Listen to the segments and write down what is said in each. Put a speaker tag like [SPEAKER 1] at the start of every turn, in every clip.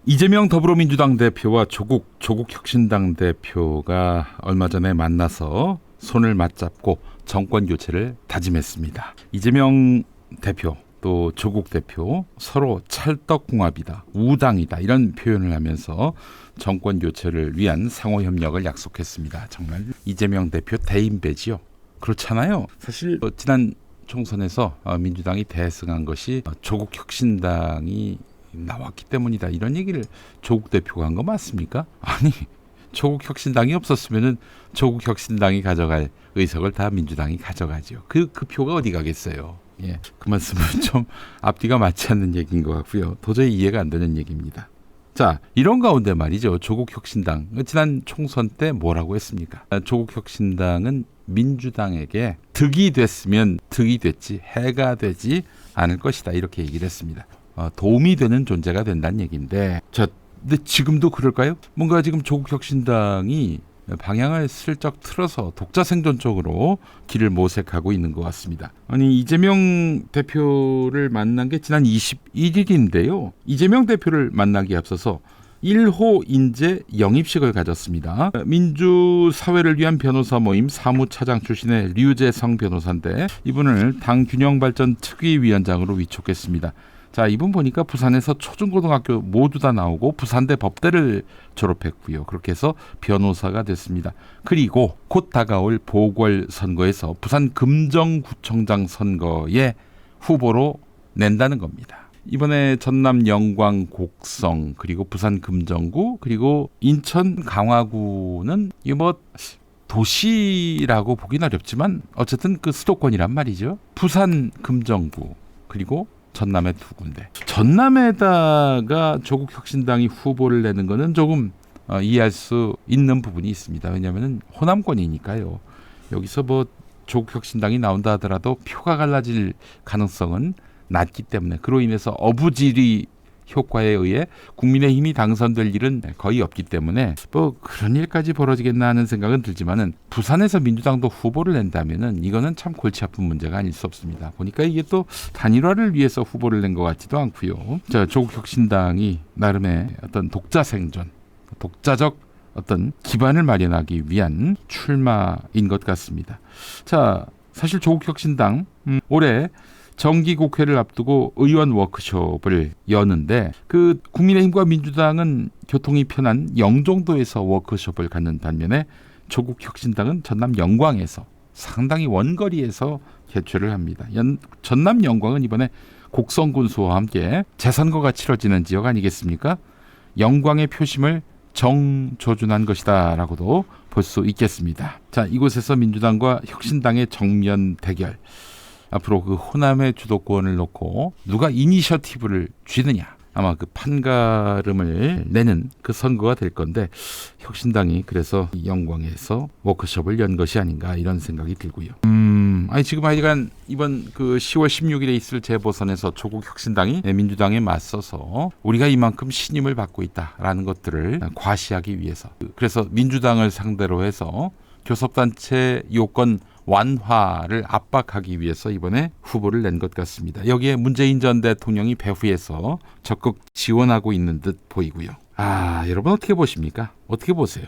[SPEAKER 1] 이재명 더불어민주당 대표와 조국 혁신당 대표가 얼마 전에 만나서 손을 맞잡고 정권 교체를 다짐했습니다. 이재명 대표 또 조국 대표 서로 찰떡궁합이다, 우당이다 이런 표현을 하면서 정권 교체를 위한 상호 협력을 약속했습니다. 정말 이재명 대표 대인배지요. 그렇잖아요. 사실 지난 총선에서 민주당이 대승한 것이 조국 혁신당이 나왔기 때문이다 이런 얘기를 조국 대표가 한 거 맞습니까? 아니, 조국 혁신당이 없었으면은 조국 혁신당이 가져갈 의석을 다 민주당이 가져가죠. 그 표가 어디 가겠어요. 예, 그 말씀은 좀 앞뒤가 맞지 않는 얘기인 것 같고요. 도저히 이해가 안 되는 얘기입니다. 자, 이런 가운데 말이죠. 조국 혁신당 지난 총선 때 뭐라고 했습니까? 조국 혁신당은 민주당에게 득이 됐으면 득이 됐지 해가 되지 않을 것이다 이렇게 얘기를 했습니다. 도움이 되는 존재가 된다는 얘기인데, 자, 근데 지금도 그럴까요? 뭔가 지금 조국 혁신당이 방향을 슬쩍 틀어서 독자 생존 쪽으로 길을 모색하고 있는 것 같습니다. 아니, 이재명 대표를 만난 게 지난 21일인데요. 이재명 대표를 만나기에 앞서서 1호 인재 영입식을 가졌습니다. 민주사회를 위한 변호사 모임 사무차장 출신의 류재성 변호사인데 이분을 당균형발전 특위위원장으로 위촉했습니다. 자, 이분 보니까 부산에서 초중고등학교 모두 다 나오고 부산대 법대를 졸업했고요. 그렇게 해서 변호사가 됐습니다. 그리고 곧 다가올 보궐선거에서 부산 금정구청장 선거에 후보로 낸다는 겁니다. 이번에 전남 영광 곡성 그리고 부산 금정구 그리고 인천 강화구는 이거 도시라고 보긴 어렵지만 어쨌든 그 수도권이란 말이죠. 부산 금정구 그리고 전남의 두 군데. 전남에다가 조국 혁신당이 후보를 내는 거는 조금 이해할 수 있는 부분이 있습니다. 왜냐하면 호남권이니까요. 여기서 뭐 조국 혁신당이 나온다 하더라도 표가 갈라질 가능성은 낮기 때문에 그로 인해서 어부지리 효과에 의해 국민의힘이 당선될 일은 거의 없기 때문에 뭐 그런 일까지 벌어지겠나 하는 생각은 들지만은 부산에서 민주당도 후보를 낸다면은 이거는 참 골치 아픈 문제가 아닐 수 없습니다. 보니까 이게 또 단일화를 위해서 후보를 낸 것 같지도 않고요. 자, 조국 혁신당이 나름의 어떤 독자 생존, 독자적 어떤 기반을 마련하기 위한 출마인 것 같습니다. 자, 사실 조국 혁신당 올해 정기국회를 앞두고 의원 워크숍을 여는데 그 국민의힘과 민주당은 교통이 편한 영종도에서 워크숍을 갖는 반면에 조국 혁신당은 전남 영광에서 상당히 원거리에서 개최를 합니다. 전남 영광은 이번에 곡성군수와 함께 재선거가 치러지는 지역 아니겠습니까? 영광의 표심을 정조준한 것이다라고도 볼 수 있겠습니다. 자, 이곳에서 민주당과 혁신당의 정면 대결. 앞으로 그 호남의 주도권을 놓고 누가 이니셔티브를 쥐느냐 아마 그 판가름을 내는 그 선거가 될 건데 혁신당이 그래서 영광에서 워크숍을 연 것이 아닌가 이런 생각이 들고요. 아니 지금 하여간 이번 그 10월 16일에 있을 재보선에서 조국 혁신당이 민주당에 맞서서 우리가 이만큼 신임을 받고 있다라는 것들을 과시하기 위해서 그래서 민주당을 상대로 해서 교섭단체 요건 완화를 압박하기 위해서 이번에 후보를 낸 것 같습니다. 여기에 문재인 전 대통령이 배후에서 적극 지원하고 있는 듯 보이고요. 여러분 어떻게 보십니까? 어떻게 보세요?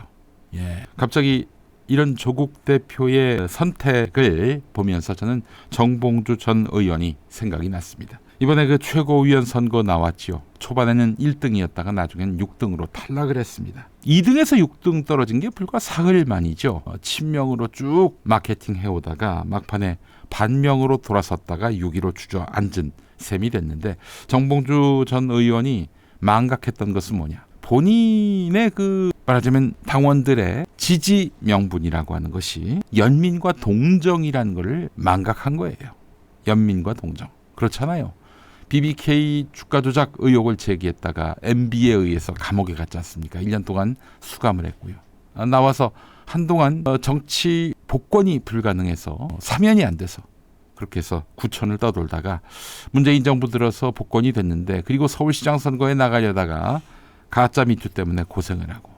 [SPEAKER 1] 예, 갑자기 이런 조국 대표의 선택을 보면서 저는 정봉주 전 의원이 생각이 났습니다. 이번에 그 최고위원 선거 나왔지요. 초반에는 1등이었다가 나중에는 6등으로 탈락을 했습니다. 2등에서 6등 떨어진 게 불과 사흘 만이죠. 친명으로 쭉 마케팅 해오다가 막판에 반명으로 돌아섰다가 6위로 주저앉은 셈이 됐는데 정봉주 전 의원이 망각했던 것은 뭐냐. 본인의 그 말하자면 당원들의 지지 명분이라고 하는 것이 연민과 동정이라는 것을 망각한 거예요. 연민과 동정. 그렇잖아요. BBK 주가 조작 의혹을 제기했다가 MB에 의해서 감옥에 갔지 않습니까? 1년 동안 수감을 했고요. 나와서 한동안 정치 복권이 불가능해서 사면이 안 돼서 그렇게 해서 구천을 떠돌다가 문재인 정부 들어서 복권이 됐는데 그리고 서울시장 선거에 나가려다가 가짜 미투 때문에 고생을 하고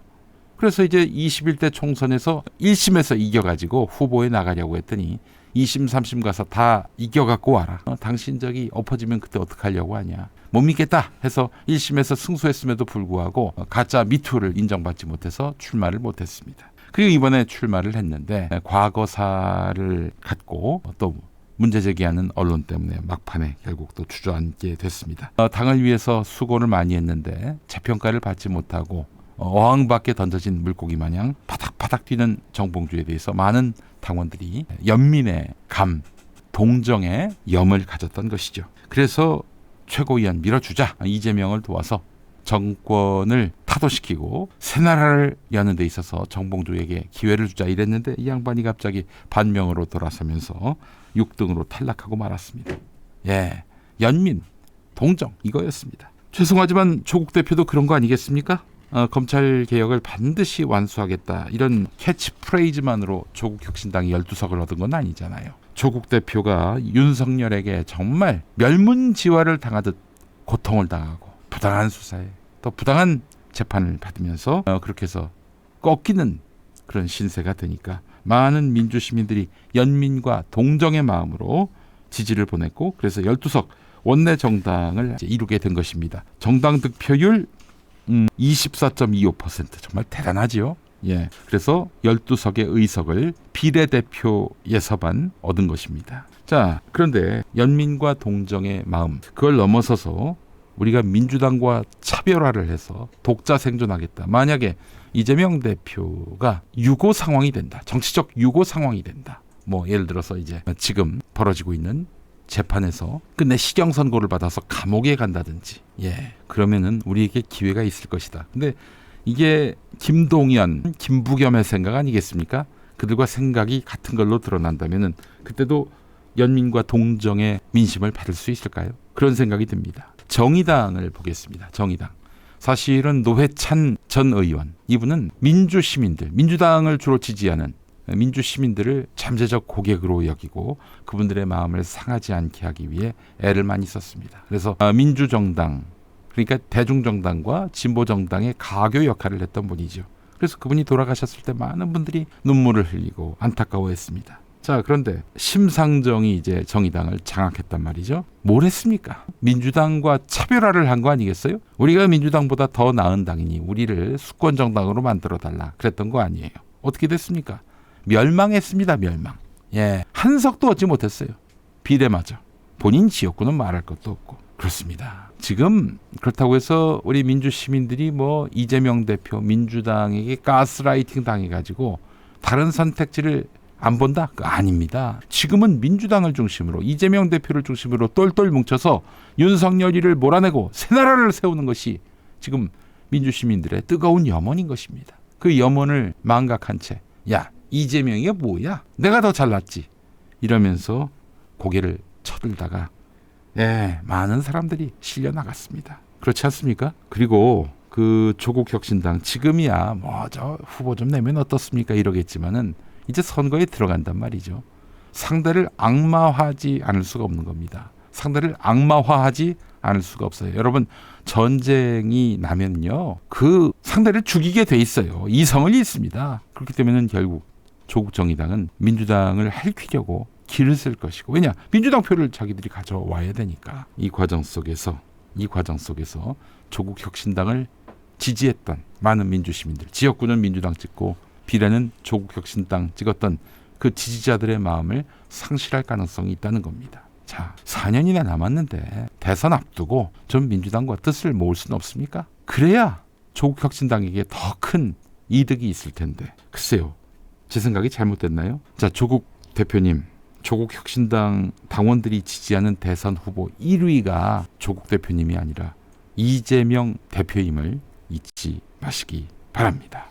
[SPEAKER 1] 그래서 이제 21대 총선에서 1심에서 이겨가지고 후보에 나가려고 했더니 2심 3심 가서 다 이겨갖고 와라. 당신 저기 엎어지면 그때 어떡하려고 하냐. 못 믿겠다 해서 1심에서 승소했음에도 불구하고 가짜 미투를 인정받지 못해서 출마를 못했습니다. 그리고 이번에 출마를 했는데 과거사를 갖고 또 문제 제기하는 언론 때문에 막판에 결국 또 주저앉게 됐습니다. 당을 위해서 수고를 많이 했는데 재평가를 받지 못하고 어항밖에 던져진 물고기 마냥 바닥바닥 뛰는 정봉주에 대해서 많은 당원들이 연민의 감, 동정의 염을 가졌던 것이죠. 그래서 최고위원 밀어주자, 이재명을 도와서 정권을 타도시키고 새 나라를 여는 데 있어서 정봉주에게 기회를 주자 이랬는데 이 양반이 갑자기 반명으로 돌아서면서 6등으로 탈락하고 말았습니다. 예, 연민, 동정 이거였습니다. 죄송하지만 조국 대표도 그런 거 아니겠습니까? 검찰 개혁을 반드시 완수하겠다 이런 캐치프레이즈만으로 조국 혁신당이 12석을 얻은 건 아니잖아요. 조국 대표가 윤석열에게 정말 멸문지화를 당하듯 고통을 당하고 부당한 수사에 또 부당한 재판을 받으면서 그렇게 해서 꺾이는 그런 신세가 되니까 많은 민주시민들이 연민과 동정의 마음으로 지지를 보냈고 그래서 12석 원내 정당을 이루게 된 것입니다. 정당 득표율 24.25% 정말 대단하지요. 예, 그래서 12석의 의석을 비례대표에서만 얻은 것입니다. 자, 그런데 연민과 동정의 마음 그걸 넘어서서 우리가 민주당과 차별화를 해서 독자 생존하겠다. 만약에 이재명 대표가 유고 상황이 된다. 정치적 유고 상황이 된다. 뭐 예를 들어서 이제 지금 벌어지고 있는 재판에서 끝내 시경 선고를 받아서 감옥에 간다든지, 예, 그러면은 우리에게 기회가 있을 것이다. 근데 이게 김동연, 김부겸의 생각 아니겠습니까? 그들과 생각이 같은 걸로 드러난다면은 그때도 연민과 동정의 민심을 받을 수 있을까요? 그런 생각이 듭니다. 정의당을 보겠습니다. 정의당. 사실은 노회찬 전 의원, 이분은 민주시민들, 민주당을 주로 지지하는 민주시민들을 잠재적 고객으로 여기고 그분들의 마음을 상하지 않게 하기 위해 애를 많이 썼습니다. 그래서 민주정당, 그러니까 대중정당과 진보정당의 가교 역할을 했던 분이죠. 그래서 그분이 돌아가셨을 때 많은 분들이 눈물을 흘리고 안타까워했습니다. 자, 그런데 심상정이 이제 정의당을 장악했단 말이죠. 뭘 했습니까? 민주당과 차별화를 한 거 아니겠어요? 우리가 민주당보다 더 나은 당이니 우리를 수권정당으로 만들어달라 그랬던 거 아니에요. 어떻게 됐습니까? 멸망했습니다. 멸망. 예, 한 석도 얻지 못했어요. 비례마저. 본인 지역구는 말할 것도 없고. 그렇습니다. 지금 그렇다고 해서 우리 민주시민들이 뭐 이재명 대표 민주당에게 가스라이팅 당해가지고 다른 선택지를 안 본다? 그거 아닙니다. 지금은 민주당을 중심으로 이재명 대표를 중심으로 똘똘 뭉쳐서 윤석열이를 몰아내고 새 나라를 세우는 것이 지금 민주시민들의 뜨거운 염원인 것입니다. 그 염원을 망각한 채 야, 이재명이가 뭐야? 내가 더 잘났지. 이러면서 고개를 쳐들다가 많은 사람들이 실려 나갔습니다. 그렇지 않습니까? 그리고 그 조국 혁신당 지금이야 뭐 저 후보 좀 내면 어떻습니까? 이러겠지만은 이제 선거에 들어간단 말이죠. 상대를 악마화하지 않을 수가 없는 겁니다. 상대를 악마화하지 않을 수가 없어요. 여러분 전쟁이 나면요 그 상대를 죽이게 돼 있어요. 이성을 잃습니다. 그렇기 때문에 결국 조국 정의당은 민주당을 핥히려고 길을 쓸 것이고 왜냐 민주당 표를 자기들이 가져와야 되니까 이 과정 속에서 조국 혁신당을 지지했던 많은 민주시민들 지역구는 민주당 찍고 비례는 조국 혁신당 찍었던 그 지지자들의 마음을 상실할 가능성이 있다는 겁니다. 자, 4년이나 남았는데 대선 앞두고 좀 민주당과 뜻을 모을 수는 없습니까? 그래야 조국 혁신당에게 더 큰 이득이 있을 텐데 글쎄요. 제 생각이 잘못됐나요? 자, 조국 대표님, 조국 혁신당 당원들이 지지하는 대선 후보 1위가 조국 대표님이 아니라 이재명 대표임을 잊지 마시기 바랍니다.